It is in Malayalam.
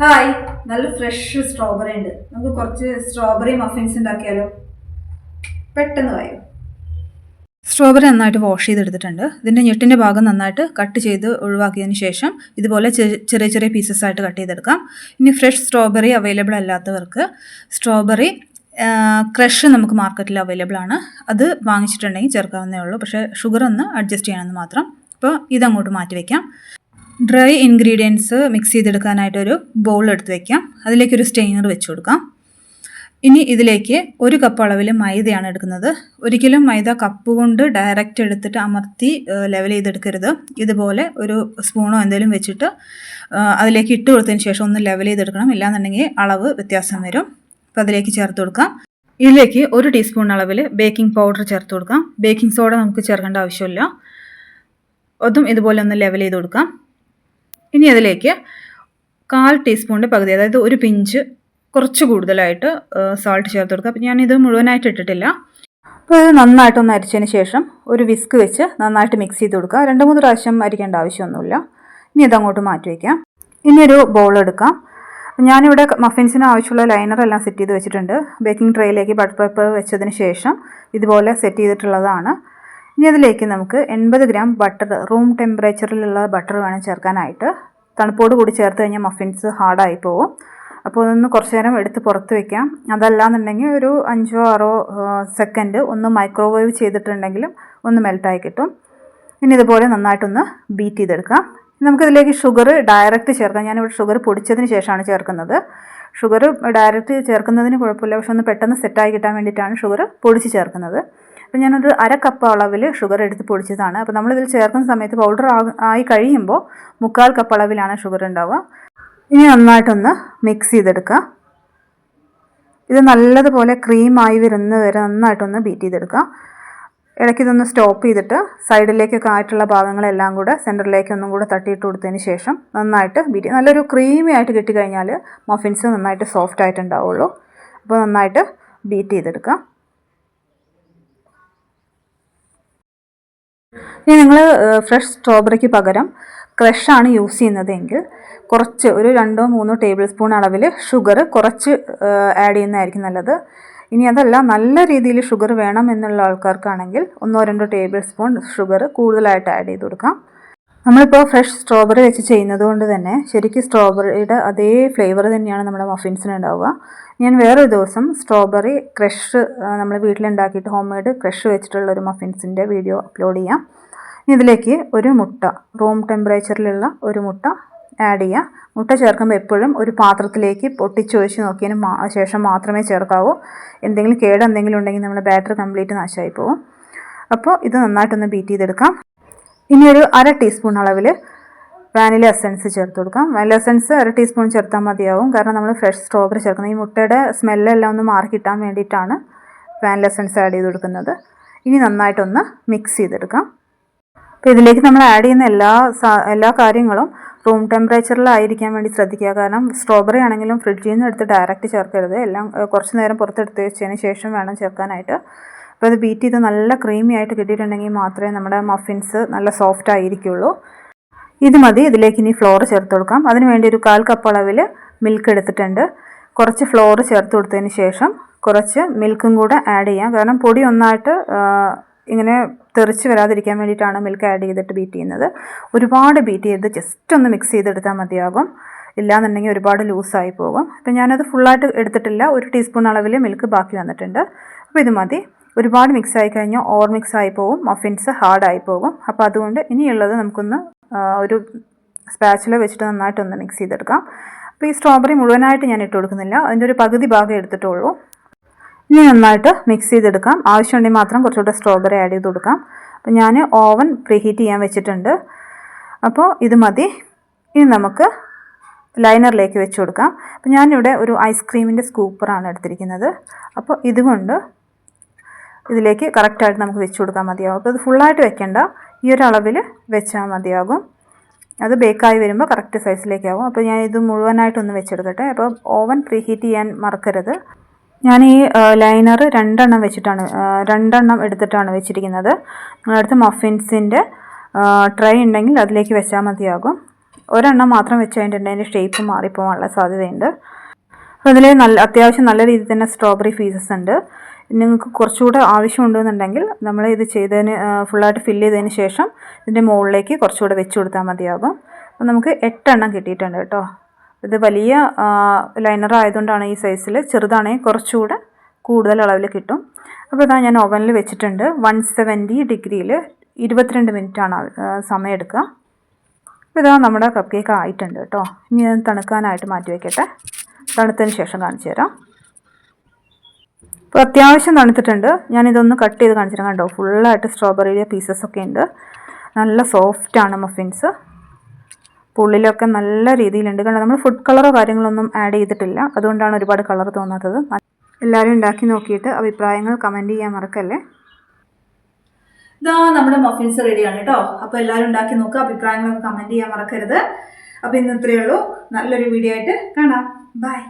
ഹായ്, നല്ല ഫ്രഷ് സ്ട്രോബെറി ഉണ്ട്. നമുക്ക് കുറച്ച് സ്ട്രോബെറി മഫിൻസ് ഉണ്ടാക്കിയാലോ? പെട്ടെന്ന് വായോ. സ്ട്രോബെറി നന്നായിട്ട് വാഷ് ചെയ്തെടുത്തിട്ടുണ്ട്. ഇതിൻ്റെ ഞെട്ടിൻ്റെ ഭാഗം നന്നായിട്ട് കട്ട് ചെയ്ത് ഒഴിവാക്കിയതിന് ശേഷം ഇതുപോലെ ചെറിയ ചെറിയ പീസസ് ആയിട്ട് കട്ട് ചെയ്തെടുക്കാം. ഇനി ഫ്രഷ് സ്ട്രോബെറി അവൈലബിൾ അല്ലാത്തവർക്ക് സ്ട്രോബെറി ക്രഷ് നമുക്ക് മാർക്കറ്റിൽ അവൈലബിൾ ആണ്. അത് വാങ്ങിച്ചിട്ടുണ്ടെങ്കിൽ ചേർക്കാവുന്നേ ഉള്ളൂ. പക്ഷേ ഷുഗർ ഒന്ന് അഡ്ജസ്റ്റ് ചെയ്യണമെന്ന് മാത്രം. അപ്പോൾ ഇതങ്ങോട്ട് മാറ്റി വയ്ക്കാം. ഡ്രൈ ഇൻഗ്രീഡിയൻസ് മിക്സ് ചെയ്തെടുക്കാനായിട്ടൊരു ബൗൾ എടുത്ത് വയ്ക്കാം. അതിലേക്കൊരു സ്റ്റെയിനർ വെച്ച് കൊടുക്കാം. ഇനി ഇതിലേക്ക് 1 കപ്പ് അളവിൽ മൈദയാണ് എടുക്കുന്നത്. ഒരിക്കലും മൈദ കപ്പ് കൊണ്ട് ഡയറക്റ്റ് എടുത്തിട്ട് അമർത്തി ലെവൽ ചെയ്തെടുക്കരുത്. ഇതുപോലെ ഒരു സ്പൂണോ എന്തെങ്കിലും വെച്ചിട്ട് അതിലേക്ക് ഇട്ട് കൊടുത്തതിന് ശേഷം ഒന്ന് ലെവൽ ചെയ്തെടുക്കണം. ഇല്ലാന്നുണ്ടെങ്കിൽ അളവ് വ്യത്യാസം വരും. അപ്പോൾ അതിലേക്ക് ചേർത്ത് കൊടുക്കാം. ഇതിലേക്ക് 1 ടീസ്പൂൺ അളവിൽ ബേക്കിംഗ് പൗഡർ ചേർത്ത് കൊടുക്കാം. ബേക്കിംഗ് സോഡ നമുക്ക് ചേർക്കേണ്ട ആവശ്യമില്ല. അതും ഇതുപോലെ ഒന്ന് ലെവൽ ചെയ്ത് കൊടുക്കാം. ഇനി അതിലേക്ക് 1/4 ടീസ്പൂണിൻ്റെ പകുതി, അതായത് ഒരു പിഞ്ച് കുറച്ച് കൂടുതലായിട്ട് സാൾട്ട് ചേർത്ത് കൊടുക്കുക. അപ്പോൾ ഞാനിത് മുഴുവനായിട്ട് ഇട്ടിട്ടില്ല. അപ്പോൾ ഇത് നന്നായിട്ടൊന്ന് അരിച്ചതിന് ശേഷം ഒരു വിസ്ക് വെച്ച് നന്നായിട്ട് മിക്സ് ചെയ്ത് കൊടുക്കുക. 2-3 പ്രാവശ്യം അരിക്കേണ്ട ആവശ്യമൊന്നുമില്ല. ഇനി ഇതങ്ങോട്ട് മാറ്റി വയ്ക്കാം. ഇനി ഒരു ബൗൾ എടുക്കാം. ഞാനിവിടെ മഫിൻസിന് ആവശ്യമുള്ള ലൈനറെല്ലാം സെറ്റ് ചെയ്ത് വെച്ചിട്ടുണ്ട്. ബേക്കിംഗ് ട്രേയിലേക്ക് ബട്ടർ പേപ്പർ വെച്ചതിന് ശേഷം ഇതുപോലെ സെറ്റ് ചെയ്തിട്ടുള്ളതാണ്. ഇനി അതിലേക്ക് നമുക്ക് 80 ഗ്രാം ബട്ടർ, റൂം ടെമ്പറേച്ചറിലുള്ള ബട്ടർ വേണം ചേർക്കാനായിട്ട്. തണുപ്പോട് കൂടി ചേർത്ത് കഴിഞ്ഞാൽ മഫിൻസ് ഹാർഡായി പോകും. അപ്പോൾ അതൊന്ന് കുറച്ച് നേരം എടുത്ത് പുറത്ത് വയ്ക്കാം. അതല്ലാന്നുണ്ടെങ്കിൽ ഒരു 5-6 സെക്കൻഡ് ഒന്ന് മൈക്രോവേവ് ചെയ്തിട്ടുണ്ടെങ്കിലും ഒന്ന് മെൽറ്റായി കിട്ടും. ഇനി ഇതുപോലെ നന്നായിട്ടൊന്ന് ബീറ്റ് ചെയ്തെടുക്കാം. നമുക്കിതിലേക്ക് ഷുഗർ ഡയറക്റ്റ് ചേർക്കാം. ഞാനിവിടെ ഷുഗർ പൊടിച്ചതിന് ശേഷമാണ് ചേർക്കുന്നത്. ഷുഗർ ഡയറക്റ്റ് ചേർക്കുന്നതിന് കുഴപ്പമില്ല, പക്ഷെ ഒന്ന് പെട്ടെന്ന് സെറ്റായി കിട്ടാൻ വേണ്ടിയിട്ടാണ് ഷുഗർ പൊടിച്ച് ചേർക്കുന്നത്. അപ്പോൾ ഞാനൊരു 1/2 കപ്പ് അളവിൽ ഷുഗർ എടുത്ത് പൊടിച്ചതാണ്. അപ്പോൾ നമ്മളിതിൽ ചേർക്കുന്ന സമയത്ത് പൗഡർ ആയി കഴിയുമ്പോൾ 3/4 കപ്പ് അളവിലാണ് ഷുഗർ ഉണ്ടാവുക. ഇനി നന്നായിട്ടൊന്ന് മിക്സ് ചെയ്തെടുക്കുക. ഇത് നല്ലതുപോലെ ക്രീമായി വരുന്ന വരെ നന്നായിട്ടൊന്ന് ബീറ്റ് ചെയ്തെടുക്കുക. ഇടയ്ക്ക് ഇതൊന്ന് സ്റ്റോപ്പ് ചെയ്തിട്ട് സൈഡിലേക്കൊക്കെ ആയിട്ടുള്ള ഭാഗങ്ങളെല്ലാം കൂടെ സെൻറ്ററിലേക്ക് ഒന്നും കൂടെ തട്ടിയിട്ട് കൊടുത്തതിന് ശേഷം നന്നായിട്ട് ബീറ്റ്, നല്ലൊരു ക്രീമി ആയിട്ട് കിട്ടിക്കഴിഞ്ഞാൽ മഫിൻസ് നന്നായിട്ട് സോഫ്റ്റ് ആയിട്ടുണ്ടാവുള്ളൂ. അപ്പോൾ നന്നായിട്ട് ബീറ്റ് ചെയ്തെടുക്കുക. ഇനി നിങ്ങൾ ഫ്രഷ് സ്ട്രോബെറിക്ക് പകരം ക്രഷാണ് യൂസ് ചെയ്യുന്നതെങ്കിൽ കുറച്ച് ഒരു 2-3 ടേബിൾ സ്പൂൺ അളവിൽ ഷുഗർ കുറച്ച് ആഡ് ചെയ്യുന്നതായിരിക്കും നല്ലത്. ഇനി അതല്ല, നല്ല രീതിയിൽ ഷുഗർ വേണം എന്നുള്ള ആൾക്കാർക്കാണെങ്കിൽ 1-2 ടേബിൾ സ്പൂൺ ഷുഗർ കൂടുതലായിട്ട് ആഡ് ചെയ്ത് കൊടുക്കാം. നമ്മളിപ്പോൾ ഫ്രഷ് സ്ട്രോബെറി വെച്ച് ചെയ്യുന്നത് കൊണ്ട് തന്നെ ശരിക്കും സ്ട്രോബെറിയുടെ അതേ ഫ്ലേവർ തന്നെയാണ് നമ്മുടെ മഫിൻസിന് ഉണ്ടാവുക. ഞാൻ വേറൊരു ദിവസം സ്ട്രോബെറി ക്രഷ് നമ്മൾ വീട്ടിലുണ്ടാക്കിയിട്ട് ഹോം മെയ്ഡ് ക്രഷ് വെച്ചിട്ടുള്ള ഒരു മഫിൻസിൻ്റെ വീഡിയോ അപ്ലോഡ് ചെയ്യാം. ഇതിലേക്ക് ഒരു മുട്ട, റൂം ടെമ്പറേച്ചറിലുള്ള ഒരു മുട്ട ആഡ് ചെയ്യുക. മുട്ട ചേർക്കുമ്പോൾ എപ്പോഴും ഒരു പാത്രത്തിലേക്ക് പൊട്ടിച്ചൊഴിച്ച് നോക്കിയതിന് ശേഷം മാത്രമേ ചേർക്കാവൂ. എന്തെങ്കിലും എന്തെങ്കിലും ഉണ്ടെങ്കിൽ നമ്മുടെ ബാറ്റർ കംപ്ലീറ്റ് നാശമായി പോകും. അപ്പോൾ ഇത് നന്നായിട്ടൊന്ന് ബീറ്റ് ചെയ്തെടുക്കാം. ഇനി ഒരു 1/2 ടീസ്പൂൺ അളവിൽ വാനില എസൻസ് ചേർത്ത് കൊടുക്കാം. വാനില എസൻസ് 1/2 ടീസ്പൂൺ ചേർത്താൽ മതിയാവും. കാരണം നമ്മൾ ഫ്രഷ് സ്ട്രോബെറി ചേർക്കുന്നത് ഈ മുട്ടയുടെ സ്മെല്ലെല്ലാം ഒന്ന് മാറി കിട്ടാൻ വേണ്ടിയിട്ടാണ് വാനില എസൻസ് ആഡ് ചെയ്ത് കൊടുക്കുന്നത്. ഇനി നന്നായിട്ടൊന്ന് മിക്സ് ചെയ്തെടുക്കാം. അപ്പോൾ ഇതിലേക്ക് നമ്മൾ ആഡ് ചെയ്യുന്ന എല്ലാ കാര്യങ്ങളും റൂം ടെമ്പറേച്ചറിലായിരിക്കാൻ വേണ്ടി ശ്രദ്ധിക്കുക. കാരണം സ്ട്രോബെറി ആണെങ്കിലും ഫ്രിഡ്ജിൽ നിന്ന് എടുത്ത് ഡയറക്റ്റ് ചേർക്കരുത്. എല്ലാം കുറച്ച് നേരം പുറത്തെടുത്ത് വെച്ചതിന് ശേഷം വേണം ചേർക്കാനായിട്ട്. അപ്പോൾ അത് ബീറ്റ് ചെയ്ത് നല്ല ക്രീമി ആയിട്ട് കിട്ടിയിട്ടുണ്ടെങ്കിൽ മാത്രമേ നമ്മുടെ മഫിൻസ് നല്ല സോഫ്റ്റ് ആയിരിക്കുള്ളൂ. ഇത് മതി. ഇതിലേക്ക് ഇനി ഫ്ലോർ ചേർത്ത് കൊടുക്കാം. അതിന് വേണ്ടി ഒരു 1/4 കപ്പ് അളവിൽ മിൽക്ക് എടുത്തിട്ടുണ്ട്. കുറച്ച് ഫ്ലോർ ചേർത്ത് കൊടുത്തതിന് ശേഷം കുറച്ച് മിൽക്കും കൂടെ ആഡ് ചെയ്യാം. കാരണം പൊടി ഒന്നായിട്ട് ഇങ്ങനെ തെറിച്ച് വരാതിരിക്കാൻ വേണ്ടിയിട്ടാണ് മിൽക്ക് ആഡ് ചെയ്തിട്ട് ബീറ്റ് ചെയ്യുന്നത്. ഒരുപാട് ബീറ്റ് ചെയ്ത് ജസ്റ്റ് ഒന്ന് മിക്സ് ചെയ്തെടുത്താൽ മതിയാകും. ഇല്ലാന്നുണ്ടെങ്കിൽ ഒരുപാട് ലൂസായി പോകും. അപ്പോൾ ഞാനത് ഫുള്ളായിട്ട് എടുത്തിട്ടില്ല. 1 ടീസ്പൂൺ അളവിൽ മിൽക്ക് ബാക്കി വന്നിട്ടുണ്ട്. അപ്പോൾ ഇത് മതി. ഒരുപാട് മിക്സ് ആയി കഴിഞ്ഞാൽ ഓവർ മിക്സ് ആയി പോകും, മഫിൻസ് ഹാർഡായി പോകും. അപ്പോൾ അതുകൊണ്ട് ഇനിയുള്ളത് നമുക്കൊന്ന് ഒരു സ്പാച്ചുല വെച്ചിട്ട് നന്നായിട്ടൊന്ന് മിക്സ് ചെയ്തെടുക്കാം. അപ്പോൾ ഈ സ്ട്രോബെറി മുഴുവനായിട്ട് ഞാൻ ഇട്ട് കൊടുക്കുന്നില്ല, അതിൻ്റെ ഒരു പകുതി ഭാഗം എടുത്തിട്ടുള്ളൂ. ഇനി നന്നായിട്ട് മിക്സ് ചെയ്തെടുക്കാം. ആവശ്യമുണ്ടെങ്കിൽ മാത്രം കുറച്ചുകൂടെ സ്ട്രോബെറി ആഡ് ചെയ്ത് കൊടുക്കാം. അപ്പോൾ ഞാൻ ഓവൻ പ്രീഹീറ്റ് ചെയ്യാൻ വെച്ചിട്ടുണ്ട്. അപ്പോൾ ഇത് മതി. ഇനി നമുക്ക് ലൈനറിലേക്ക് വെച്ച് കൊടുക്കാം. അപ്പോൾ ഞാനിവിടെ ഒരു ഐസ്ക്രീമിൻ്റെ സ്കൂപ്പറാണ് എടുത്തിരിക്കുന്നത്. അപ്പോൾ ഇതുകൊണ്ട് ഇതിലേക്ക് കറക്റ്റായിട്ട് നമുക്ക് വെച്ച് കൊടുക്കാൻ മതിയാകും. അപ്പോൾ ഇത് ഫുള്ളായിട്ട് വെക്കേണ്ട, ഈ ഒരു അളവിൽ വെച്ചാൽ മതിയാകും. അത് ബേക്കായി വരുമ്പോൾ കറക്റ്റ് സൈസിലേക്കാവും. അപ്പോൾ ഞാൻ ഇത് മുഴുവനായിട്ടൊന്ന് വെച്ചെടുക്കട്ടെ. അപ്പോൾ ഓവൻ പ്രീഹീറ്റ് ചെയ്യാൻ മറക്കരുത്. ഞാൻ ഈ ലൈനർ 2 എണ്ണം എടുത്തിട്ടാണ് വെച്ചിരിക്കുന്നത്. നിങ്ങളടുത്ത് മഫിൻസിൻ്റെ ട്രേ ഉണ്ടെങ്കിൽ അതിലേക്ക് വെച്ചാൽ മതിയാകും. ഒരെണ്ണം മാത്രം വെച്ച് കഴിഞ്ഞിട്ടുണ്ടെങ്കിൽ അതിൻ്റെ ഷേപ്പ് മാറിപ്പോകാനുള്ള സാധ്യതയുണ്ട്. അപ്പോൾ ഇതിൽ അത്യാവശ്യം നല്ല രീതിയിൽ തന്നെ സ്ട്രോബെറി പീസസ് ഉണ്ട്. നിങ്ങൾക്ക് കുറച്ചുകൂടെ ആവശ്യമുണ്ടെന്നുണ്ടെങ്കിൽ നമ്മൾ ഇത് ചെയ്തതിന് ഫുള്ളായിട്ട് ഫില്ല് ചെയ്തതിന് ശേഷം ഇതിൻ്റെ മുകളിലേക്ക് കുറച്ചുകൂടെ വെച്ച് കൊടുത്താൽ മതിയാകും. അപ്പോൾ നമുക്ക് 8 എണ്ണം കിട്ടിയിട്ടുണ്ട് കേട്ടോ. ഇത് വലിയ ലൈനർ ആയതുകൊണ്ടാണ് ഈ സൈസിൽ, ചെറുതാണെങ്കിൽ കുറച്ചുകൂടെ കൂടുതൽ അളവിൽ കിട്ടും. അപ്പോൾ ഇതാ ഞാൻ ഓവനിൽ വെച്ചിട്ടുണ്ട്. 170 ഡിഗ്രിയിൽ 22 മിനിറ്റാണ് സമയം എടുക്കുക. അപ്പോൾ ഇതാ നമ്മുടെ കപ്പ് കേക്ക് ആയിട്ടുണ്ട് കേട്ടോ. ഇനി ഞാൻ തണുക്കാനായിട്ട് മാറ്റി വയ്ക്കട്ടെ. തണുത്തതിന് ശേഷം കാണിച്ചു തരാം. അപ്പോൾ അത്യാവശ്യം തണുത്തിട്ടുണ്ട്. ഞാനിതൊന്ന് കട്ട് ചെയ്ത് കാണിച്ചു തരാം. കണ്ടോ, ഫുള്ളായിട്ട് സ്ട്രോബെറിയുടെ പീസസ് ഒക്കെ ഉണ്ട്. നല്ല സോഫ്റ്റാണ് മഫിൻസ്. ഉള്ളിലൊക്കെ നല്ല രീതിയിലുണ്ട്. കണ്ടോ, നമ്മൾ ഫുഡ് കളറോ കാര്യങ്ങളൊന്നും ആഡ് ചെയ്തിട്ടില്ല, അതുകൊണ്ടാണ് ഒരുപാട് കളർ തോന്നാത്തത്. എല്ലാവരും ഉണ്ടാക്കി നോക്കിയിട്ട് അഭിപ്രായങ്ങൾ കമൻറ്റ് ചെയ്യാൻ മറക്കല്ലേ. ഇതാ നമ്മുടെ മഫിൻസ് റെഡിയാണ് കേട്ടോ. അപ്പോൾ എല്ലാവരും ഉണ്ടാക്കി നോക്കുക, അഭിപ്രായങ്ങളൊക്കെ കമൻറ്റ് ചെയ്യാൻ മറക്കരുത്. അപ്പോൾ ഇന്ന് ഇത്രയേ ഉള്ളൂ. നല്ലൊരു വീഡിയോ ആയിട്ട് കാണാം. ബൈ.